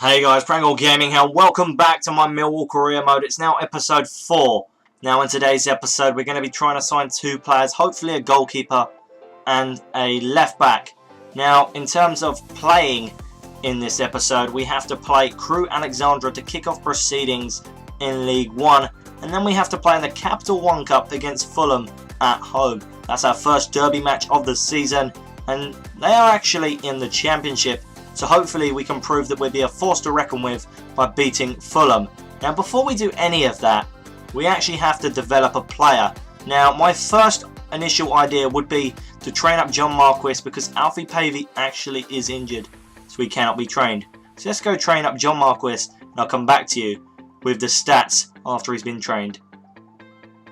Hey guys, Prangell Gaming here. Welcome back to my Millwall Career mode. It's now episode 4. Now in today's episode we're going to be trying to sign 2 players, hopefully a goalkeeper and a left back. Now in terms of playing in this episode, we have to play Crew Alexandra to kick off proceedings in League 1. And then we have to play in the Capital One Cup against Fulham at home. That's our first derby match of the season. And they are actually in the Championship. So hopefully we can prove that we'll be a force to reckon with by beating Fulham. Now before we do any of that, we actually have to develop a player. Now my first initial idea would be to train up John Marquis because Alfie Pavey actually is injured. So he cannot be trained. So let's go train up John Marquis and I'll come back to you with the stats after he's been trained.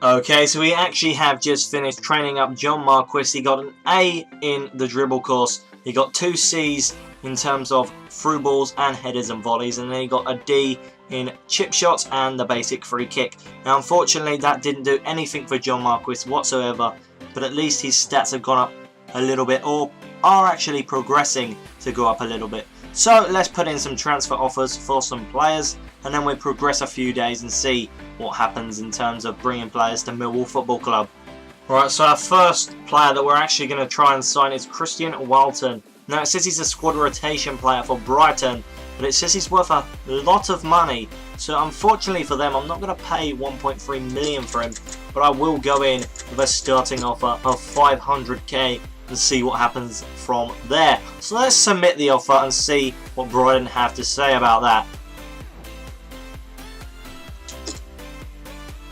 Okay, so we actually have just finished training up John Marquis. He got an A in the dribble course. He got 2 C's in terms of through balls and headers and volleys, and then he got a D in chip shots and the basic free kick. Now unfortunately that didn't do anything for John Marquis whatsoever, but at least his stats have gone up a little bit, or are actually progressing to go up a little bit. So let's put in some transfer offers for some players, and then we'll progress a few days and see what happens in terms of bringing players to Millwall Football Club. Right, so our first player that we're actually going to try and sign is Christian Walton. Now it says he's a squad rotation player for Brighton, but it says he's worth a lot of money. So unfortunately for them, I'm not going to pay 1.3 million for him, but I will go in with a starting offer of 500k and see what happens from there. So let's submit the offer and see what Brighton have to say about that.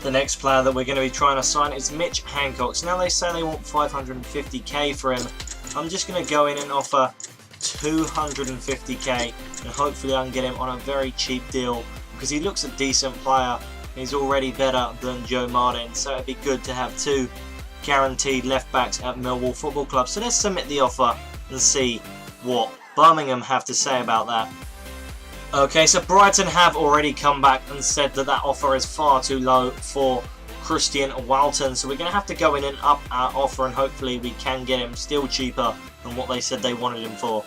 The next player that we're going to be trying to sign is Mitch Hancock. So now they say they want 550k for him. I'm just going to go in and offer 250k and hopefully I can get him on a very cheap deal because he looks a decent player. He's already better than Joe Martin, so it'd be good to have 2 guaranteed left backs at Millwall Football Club. So let's submit the offer and see what Birmingham have to say about that. Okay, so Brighton have already come back and said that that offer is far too low for Christian Walton, so we're going to have to go in and up our offer and hopefully we can get him still cheaper than what they said they wanted him for.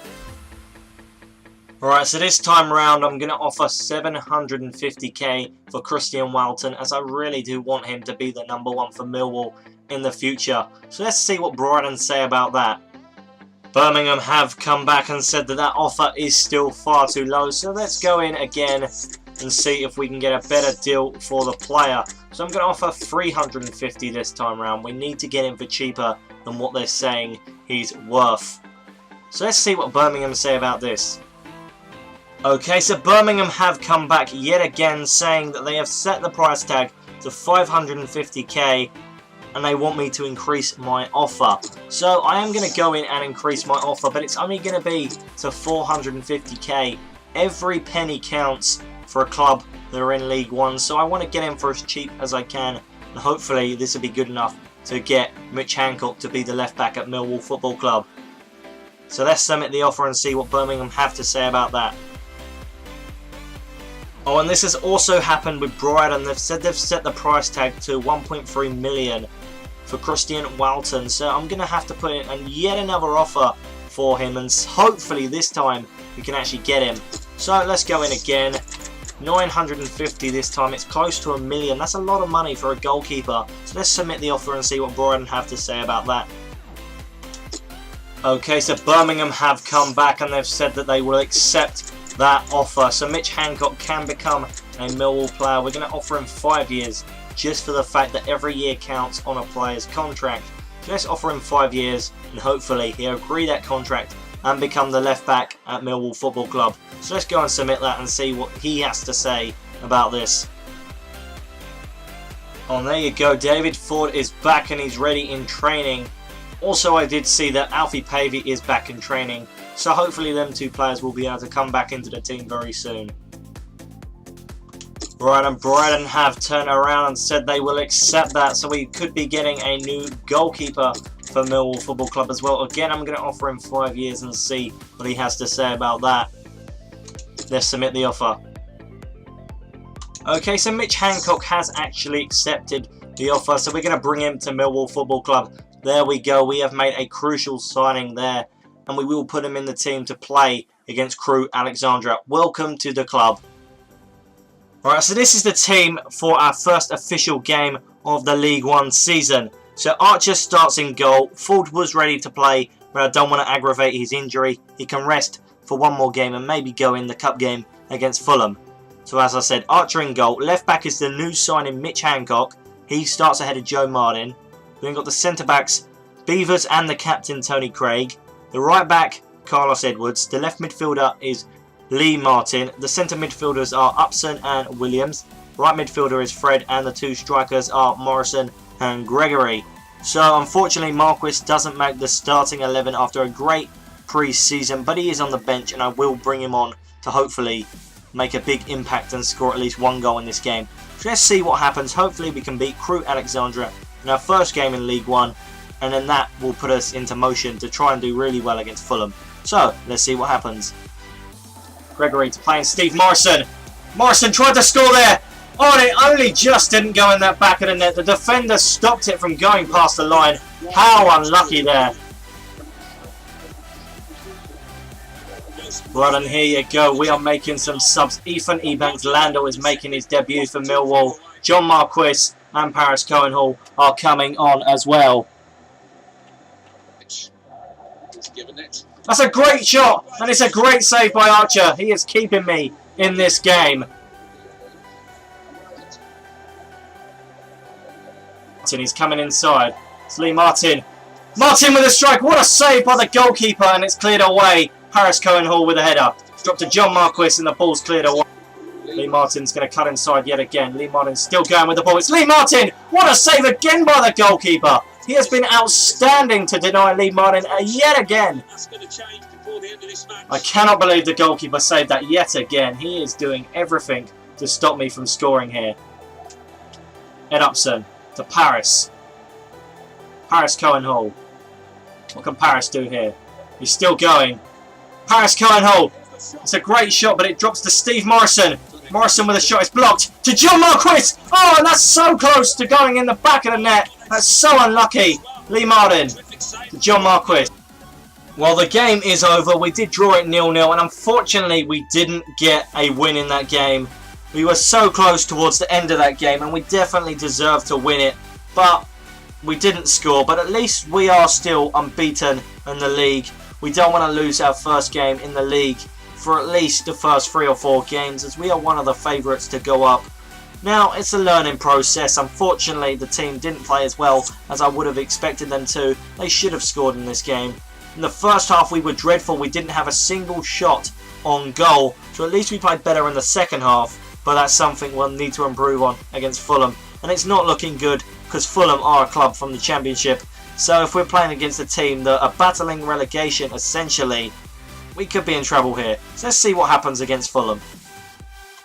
Alright, so this time around I'm going to offer 750k for Christian Walton as I really do want him to be the number 1 for Millwall in the future. So let's see what Brighton say about that. Birmingham have come back and said that that offer is still far too low, so let's go in again and see if we can get a better deal for the player. So I'm going to offer 350 this time around. We need to get him for cheaper than what they're saying he's worth. So let's see what Birmingham say about this. Okay, so Birmingham have come back yet again saying that they have set the price tag to 550k and they want me to increase my offer. So I am going to go in and increase my offer, but it's only going to be to 450k. Every penny counts for a club that are in League 1, so I want to get him for as cheap as I can, and hopefully this will be good enough to get Mitch Hancock to be the left back at Millwall Football Club. So let's submit the offer and see what Birmingham have to say about that. Oh, and this has also happened with Brighton. They've said they've set the price tag to 1.3 million for Christian Walton, so I'm going to have to put in yet another offer for him, and hopefully this time we can actually get him. So let's go in again. 950 this time. It's close to $1 million. That's a lot of money for a goalkeeper. So let's submit the offer and see what Brighton have to say about that. Okay, so Birmingham have come back and they've said that they will accept that offer. So Mitch Hancock can become a Millwall player. We're going to offer him 5 years just for the fact that every year counts on a player's contract. So let's offer him 5 years and hopefully he'll agree that contract and become the left back at Millwall Football Club. So let's go and submit that and see what he has to say about this. Oh, there you go. David Ford is back and he's ready in training. Also, I did see that Alfie Pavey is back in training. So hopefully them 2 players will be able to come back into the team very soon. Right, and Brighton have turned around and said they will accept that. So we could be getting a new goalkeeper for Millwall Football Club as well. Again, I'm going to offer him 5 years and see what he has to say about that. Let's submit the offer. Okay, so Mitch Hancock has actually accepted the offer, so we're going to bring him to Millwall Football Club. There we go, we have made a crucial signing there, and we will put him in the team to play against Crewe Alexandra. Welcome to the club. Alright, so this is the team for our first official game of the League One season. So Archer starts in goal. Ford was ready to play, but I don't want to aggravate his injury. He can rest for one more game and maybe go in the cup game against Fulham. So as I said, Archer in goal. Left back is the new signing Mitch Hancock. He starts ahead of Joe Martin. Then got the centre backs Beavers and the captain Tony Craig. The right back Carlos Edwards. The left midfielder is Lee Martin. The centre midfielders are Upson and Williams. Right midfielder is Fred, and the two strikers are Morrison and Gregory. So unfortunately Marquis doesn't make the starting 11 after a great pre-season, but he is on the bench and I will bring him on to hopefully make a big impact and score at least one goal in this game. So let's see what happens. Hopefully we can beat Crewe Alexandra in our first game in League One, and then that will put us into motion to try and do really well against Fulham. So let's see what happens. Gregory to playing Steve Morrison. Morrison tried to score there. Oh, and it only just didn't go in that back of the net. The defender stopped it from going past the line. How unlucky there. Right, and here you go. We are making some subs. Ethan Ebanks-Landau is making his debut for Millwall. John Marquis and Paris Cohenhall are coming on as well. That's a great shot, and it's a great save by Archer. He is keeping me in this game. He's coming inside. It's Lee Martin. Martin with a strike. What a save by the goalkeeper, and it's cleared away. Paris Cohenhall with a header. It's dropped to John Marquis, and the ball's cleared away. Lee Martin's going to cut inside yet again. Lee Martin's still going with the ball. It's Lee Martin. What a save again by the goalkeeper. He has been outstanding to deny Lee Martin yet again. I cannot believe the goalkeeper saved that yet again. He is doing everything to stop me from scoring here. Ed Upson to Paris. Paris Cohenhall. What can Paris do here? He's still going. Paris Cohenhall. It's a great shot, but it drops to Steve Morrison. Morrison with a shot. It's blocked to John Marquis. Oh, and that's so close to going in the back of the net. That's so unlucky. Lee Martin to John Marquis. Well, the game is over. We did draw it 0-0, and unfortunately we didn't get a win in that game. We were so close towards the end of that game, and we definitely deserved to win it, but we didn't score. But at least we are still unbeaten in the league. We don't want to lose our first game in the league for at least the first 3 or 4 games, as we are one of the favourites to go up. Now, it's a learning process. Unfortunately, the team didn't play as well as I would have expected them to. They should have scored in this game. In the first half, we were dreadful. We didn't have a single shot on goal, so at least we played better in the second half. But that's something we'll need to improve on against Fulham. And it's not looking good because Fulham are a club from the Championship. So if we're playing against a team that are battling relegation, essentially, we could be in trouble here. So let's see what happens against Fulham.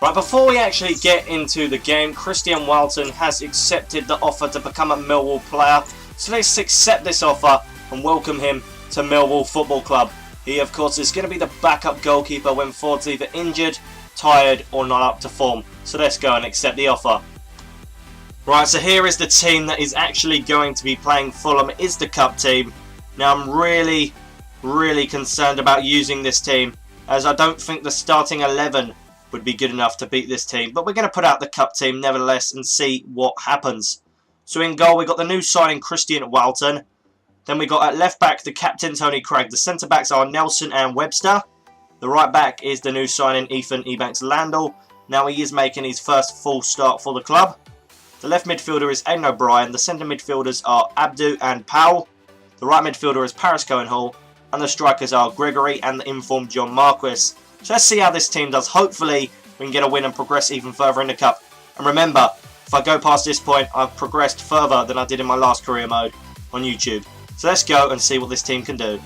Right, before we actually get into the game, Christian Walton has accepted the offer to become a Millwall player. So let's accept this offer and welcome him to Millwall Football Club. He, of course, is going to be the backup goalkeeper when Ford's either injured, tired or not up to form. So let's go and accept the offer. Right, so here is the team that is actually going to be playing Fulham. It is the cup team. Now I'm really concerned about using this team, as I don't think the starting 11 would be good enough to beat this team. But we're going to put out the cup team nevertheless and see what happens. So in goal, we've got the new signing Christian Walton. Then we got at left back the captain Tony Craig. The centre backs are Nelson and Webster. The right back is the new signing Ethan Ebanks-Landau. Now he is making his first full start for the club. The left midfielder is Aidan O'Brien. The centre midfielders are Abdu and Powell. The right midfielder is Paris Cohenhall. And the strikers are Gregory and the informed John Marquis. So let's see how this team does. Hopefully we can get a win and progress even further in the cup. And remember, if I go past this point, I've progressed further than I did in my last career mode on YouTube. So let's go and see what this team can do.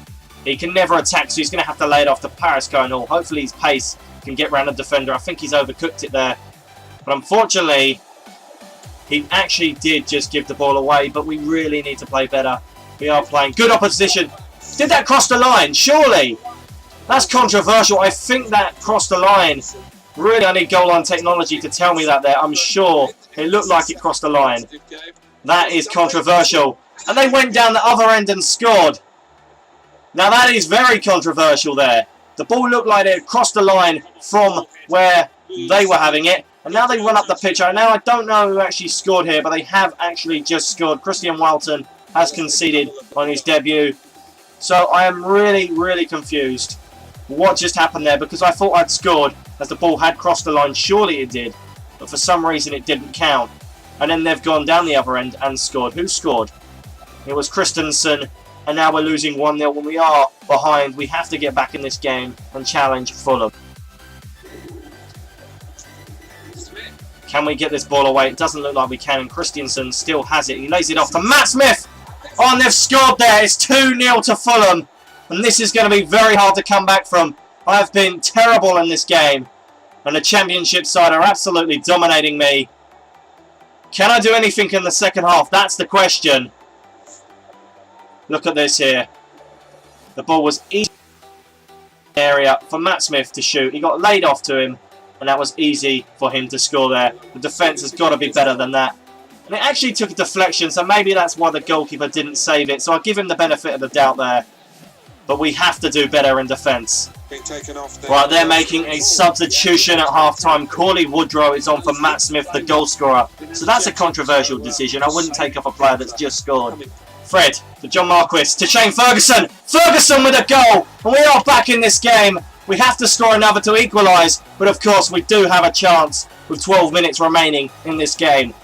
He can never attack, so he's going to have to lay it off to Paris Cohenhall. Hopefully his pace can get round the defender. I think he's overcooked it there. But unfortunately, he actually did just give the ball away, but we really need to play better. We are playing good opposition. Did that cross the line? Surely. That's controversial. I think that crossed the line. Really, I need goal line technology to tell me that there. I'm sure it looked like it crossed the line. That is controversial. And they went down the other end and scored. Now that is very controversial there. The ball looked like it had crossed the line from where they were having it. And now they run up the pitch. Now I don't know who actually scored here, but they have actually just scored. Christian Walton has conceded on his debut. So I am really, really confused. What just happened there? Because I thought I'd scored as the ball had crossed the line. Surely it did. But for some reason it didn't count. And then they've gone down the other end and scored. Who scored? It was Christensen. And now we're losing 1-0 when we are behind. We have to get back in this game and challenge Fulham. Can we get this ball away? It doesn't look like we can. And Christensen still has it. He lays it off to Matt Smith. Oh, and they've scored there. It's 2-0 to Fulham. And this is going to be very hard to come back from. I've been terrible in this game. And the Championship side are absolutely dominating me. Can I do anything in the second half? That's the question. Look at this here. The ball was easy area for Matt Smith to shoot. He got laid off to him. And that was easy for him to score there. The defence has got to be better than that. And it actually took a deflection, so maybe that's why the goalkeeper didn't save it. So I'll give him the benefit of the doubt there. But we have to do better in defence. Right, they're making a substitution at half-time. Corley Woodrow is on for Matt Smith, the goal scorer. So that's a controversial decision. I wouldn't take off a player that's just scored. Fred, to John Marquis, to Shane Ferguson. Ferguson with a goal. And we are back in this game. We have to score another to equalise, but of course we do have a chance with 12 minutes remaining in this game.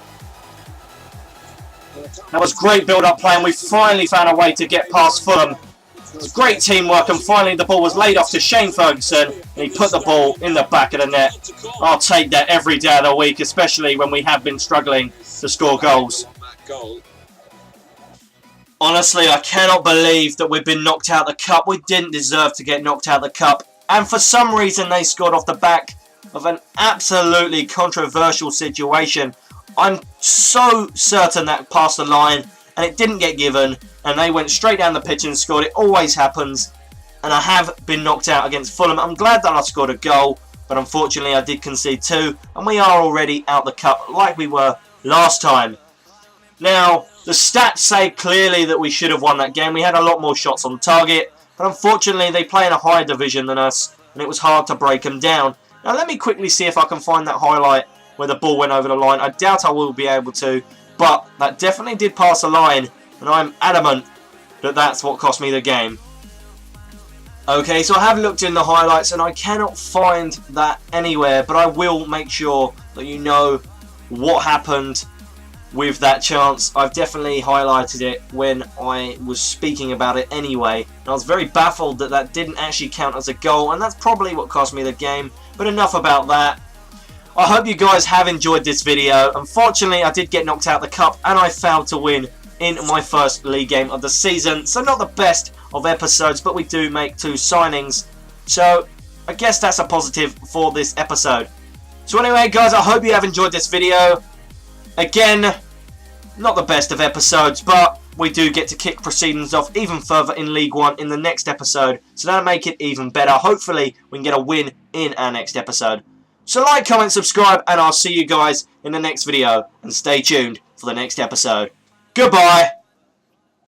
That was great build-up play, and we finally found a way to get past Fulham. It was great teamwork, and finally the ball was laid off to Shane Ferguson, and he put the ball in the back of the net. I'll take that every day of the week, especially when we have been struggling to score goals. Honestly, I cannot believe that we've been knocked out of the cup. We didn't deserve to get knocked out of the cup. And for some reason they scored off the back of an absolutely controversial situation. I'm so certain that passed the line and it didn't get given. And they went straight down the pitch and scored. It always happens. And I have been knocked out against Fulham. I'm glad that I scored a goal. But unfortunately I did concede 2. And we are already out the cup like we were last time. Now, the stats say clearly that we should have won that game. We had a lot more shots on target. But unfortunately, they play in a higher division than us, and it was hard to break them down. Now, let me quickly see if I can find that highlight where the ball went over the line. I doubt I will be able to, but that definitely did pass the line, and I'm adamant that that's what cost me the game. Okay, so I have looked in the highlights, and I cannot find that anywhere, but I will make sure that you know what happened with that chance. I've definitely highlighted it when I was speaking about it anyway. And I was very baffled that that didn't actually count as a goal, and that's probably what cost me the game. But enough about that. I hope you guys have enjoyed this video. Unfortunately, I did get knocked out of the cup, and I failed to win in my first league game of the season. So not the best of episodes, but we do make 2 signings. So I guess that's a positive for this episode. So anyway, guys, I hope you have enjoyed this video. Again, not the best of episodes, but we do get to kick proceedings off even further in League 1 in the next episode, so that'll make it even better. Hopefully, we can get a win in our next episode. So like, comment, subscribe, and I'll see you guys in the next video, and stay tuned for the next episode. Goodbye!